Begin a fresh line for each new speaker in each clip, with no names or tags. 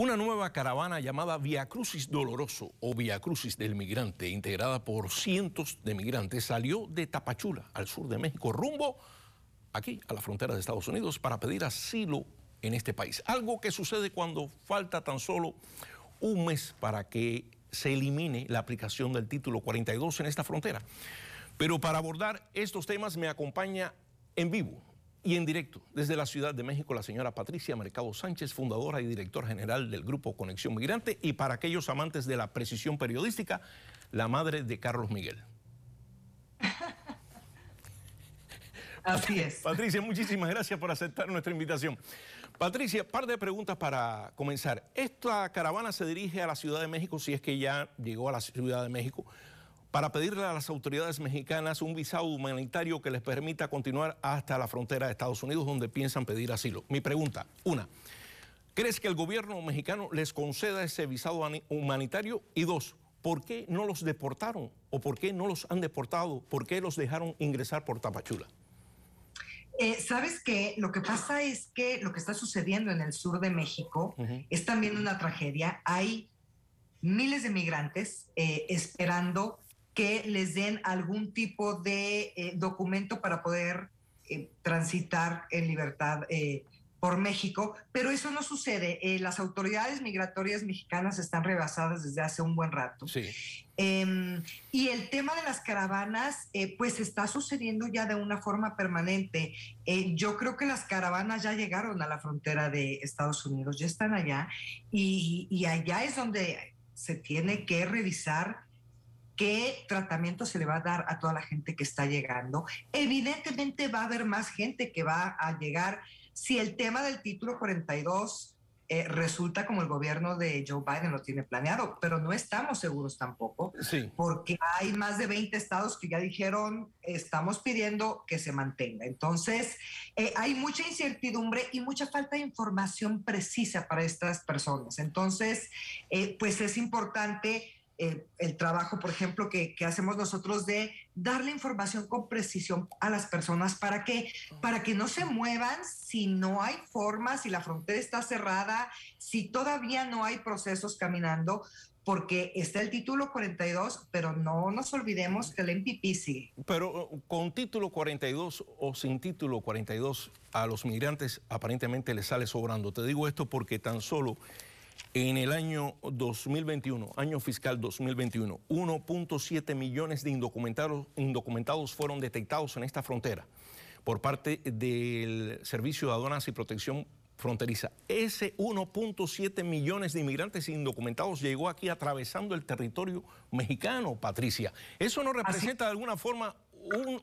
Una nueva caravana llamada Via Crucis Doloroso o Via Crucis del Migrante, integrada por cientos de migrantes, salió de Tapachula, al sur de México, rumbo aquí a la frontera de Estados Unidos para pedir asilo en este país. Algo que sucede cuando falta tan solo un mes para que se elimine la aplicación del título 42 en esta frontera. Pero para abordar estos temas me acompaña en vivo y en directo desde la Ciudad de México la señora Patricia Mercado Sánchez, fundadora y directora general del Grupo Conexión Migrante, y para aquellos amantes de la precisión periodística, la madre de Carlos Miguel.
Así es.
Patricia, muchísimas gracias por aceptar nuestra invitación. Patricia, par de preguntas para comenzar. ¿Esta caravana se dirige a la Ciudad de México, si es que ya llegó a la Ciudad de México, para pedirle a las autoridades mexicanas un visado humanitario que les permita continuar hasta la frontera de Estados Unidos, donde piensan pedir asilo? Mi pregunta, una, ¿crees que el gobierno mexicano les conceda ese visado humanitario? Y dos, ¿por qué no los deportaron? ¿O por qué no los han deportado? ¿Por qué los dejaron ingresar por Tapachula?
¿Sabes qué? Lo que pasa es que lo que está sucediendo en el sur de México es también una tragedia. Hay miles de migrantes esperando que les den algún tipo de documento para poder transitar en libertad por México, pero eso no sucede. Las autoridades migratorias mexicanas están rebasadas desde hace un buen rato.
Sí.
Y el tema de las caravanas, pues está sucediendo ya de una forma permanente. Yo creo que las caravanas ya llegaron a la frontera de Estados Unidos, ya están allá, y allá es donde se tiene que revisar qué tratamiento se le va a dar a toda la gente que está llegando. Evidentemente va a haber más gente que va a llegar si el tema del título 42 resulta como el gobierno de Joe Biden lo tiene planeado, pero no estamos seguros tampoco,
Sí,
porque hay más de 20 estados que ya dijeron, estamos pidiendo que se mantenga. Entonces, hay mucha incertidumbre y mucha falta de información precisa para estas personas. Entonces, pues es importante el trabajo, por ejemplo, que hacemos nosotros de darle información con precisión a las personas para que no se muevan si no hay forma, si la frontera está cerrada, si todavía no hay procesos caminando, porque está el título 42, pero no nos olvidemos que el MPP sigue.
pero con título 42 o sin título 42, a los migrantes aparentemente les sale sobrando. Te digo esto porque tan solo en el año 2021, año fiscal 2021, 1.7 millones de indocumentados fueron detectados en esta frontera por parte del Servicio de Aduanas y Protección Fronteriza. Ese 1.7 millones de inmigrantes indocumentados llegó aquí atravesando el territorio mexicano, Patricia. ¿Eso no representa de alguna forma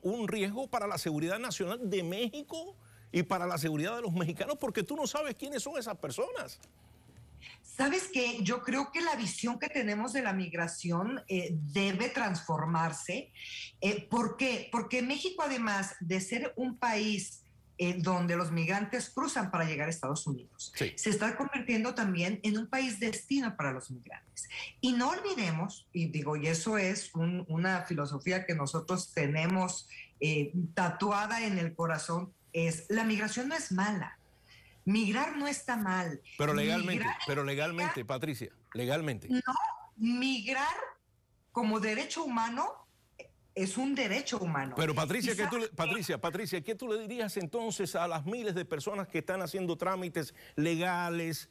un riesgo para la seguridad nacional de México y para la seguridad de los mexicanos? Porque tú no sabes quiénes son esas personas.
¿Sabes qué? Yo creo que la visión que tenemos de la migración debe transformarse. ¿Por qué? Porque México, además de ser un país donde los migrantes cruzan para llegar a Estados Unidos,
Sí,
se está convirtiendo también en un país destino para los migrantes. Y no olvidemos, y eso es una filosofía que nosotros tenemos tatuada en el corazón, es la migración no es mala. Migrar no está mal.
pero legalmente, Patricia, legalmente.
No, migrar como derecho humano es un derecho humano.
Pero Patricia, ¿qué tú le dirías entonces a las miles de personas que están haciendo trámites legales,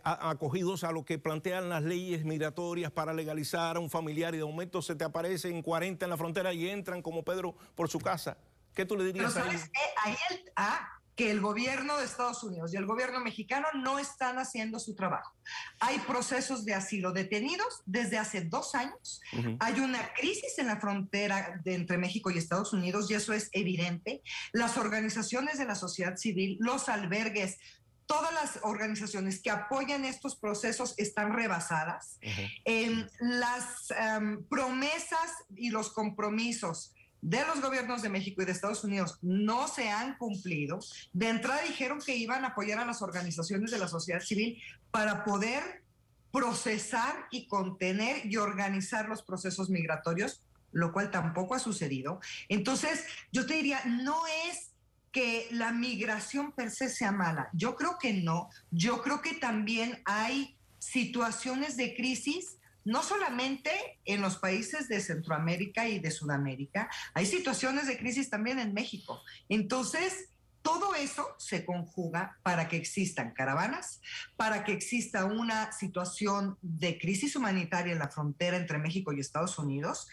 acogidos a lo que plantean las leyes migratorias para legalizar a un familiar y de momento se te aparecen 40 en la frontera y entran como Pedro por su casa? ¿Qué tú le dirías a ellos?
Que el gobierno de Estados Unidos y el gobierno mexicano no están haciendo su trabajo. Hay procesos de asilo detenidos desde hace 2 años. Hay una crisis en la frontera entre México y Estados Unidos y eso es evidente. Las organizaciones de la sociedad civil, los albergues, todas las organizaciones que apoyan estos procesos están rebasadas. Las promesas y los compromisos de los gobiernos de México y de Estados Unidos no se han cumplido. De entrada dijeron que iban a apoyar a las organizaciones de la sociedad civil para poder procesar y contener y organizar los procesos migratorios, lo cual tampoco ha sucedido. Entonces, yo te diría, no es que la migración per se sea mala. Yo creo que no. Yo creo que también hay situaciones de crisis, no solamente en los países de Centroamérica y de Sudamérica, hay situaciones de crisis también en México. Entonces, todo eso se conjuga para que existan caravanas, para que exista una situación de crisis humanitaria en la frontera entre México y Estados Unidos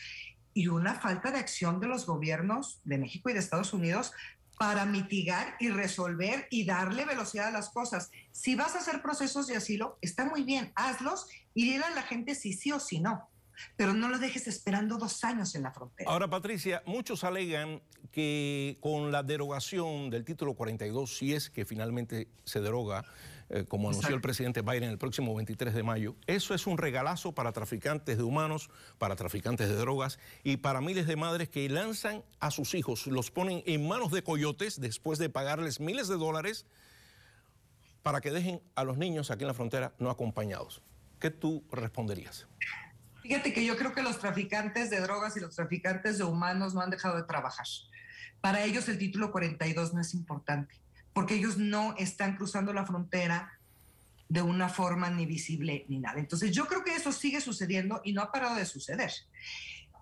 y una falta de acción de los gobiernos de México y de Estados Unidos para mitigar y resolver y darle velocidad a las cosas. Si vas a hacer procesos de asilo, está muy bien, hazlos y dile a la gente si sí o si no, pero no lo dejes esperando 2 años en la frontera.
Ahora, Patricia, muchos alegan que con la derogación del título 42, si es que finalmente se deroga, como anunció el presidente Biden el próximo 23 de mayo, eso es un regalazo para traficantes de humanos, para traficantes de drogas y para miles de madres que lanzan a sus hijos, los ponen en manos de coyotes después de pagarles miles de dólares para que dejen a los niños aquí en la frontera no acompañados. ¿Qué tú responderías?
Fíjate que yo creo que los traficantes de drogas y los traficantes de humanos no han dejado de trabajar. Para ellos el título 42 no es importante, porque ellos no están cruzando la frontera de una forma ni visible ni nada. Entonces yo creo que eso sigue sucediendo y no ha parado de suceder.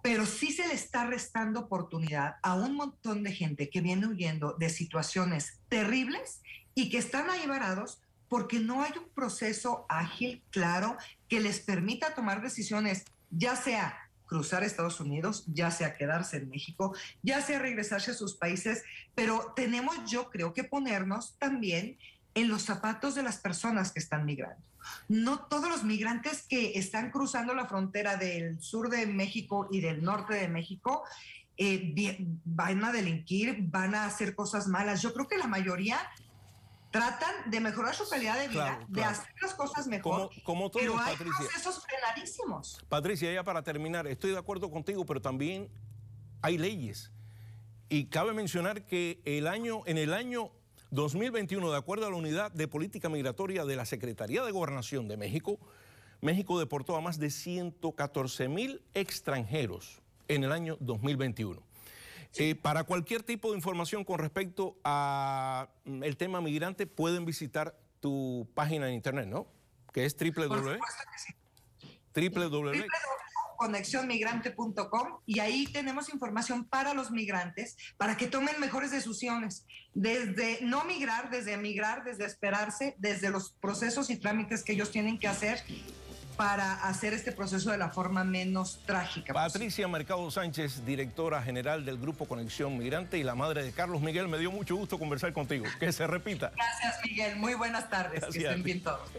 Pero sí se le está restando oportunidad a un montón de gente que viene huyendo de situaciones terribles y que están ahí varados porque no hay un proceso ágil, claro, que les permita tomar decisiones, ya sea cruzar Estados Unidos, ya sea quedarse en México, ya sea regresarse a sus países, pero tenemos, yo creo, que ponernos también en los zapatos de las personas que están migrando. No todos los migrantes que están cruzando la frontera del sur de México y del norte de México van a delinquir, van a hacer cosas malas. Yo creo que la mayoría tratan de mejorar su calidad de vida, claro. De hacer las cosas mejor, como todos, pero hay Patricia, procesos penalísimos.
Patricia, ya para terminar, estoy de acuerdo contigo, pero también hay leyes. Y cabe mencionar que en el año 2021, de acuerdo a la Unidad de Política Migratoria de la Secretaría de Gobernación de México, México deportó a más de 114,000 extranjeros en el año 2021. Para cualquier tipo de información con respecto a el tema migrante, pueden visitar tu página en internet, ¿no? Que es
www.conexionmigrante.com, y ahí tenemos información para los migrantes, para que tomen mejores decisiones, desde no migrar, desde emigrar, desde esperarse, desde los procesos y trámites que ellos tienen que hacer para hacer este proceso de la forma menos trágica.
Patricia Mercado Sánchez, directora general del Grupo Conexión Migrante y la madre de Carlos Miguel, me dio mucho gusto conversar contigo. Que se repita.
Gracias, Miguel. Muy buenas tardes. Gracias. Que estén bien todos.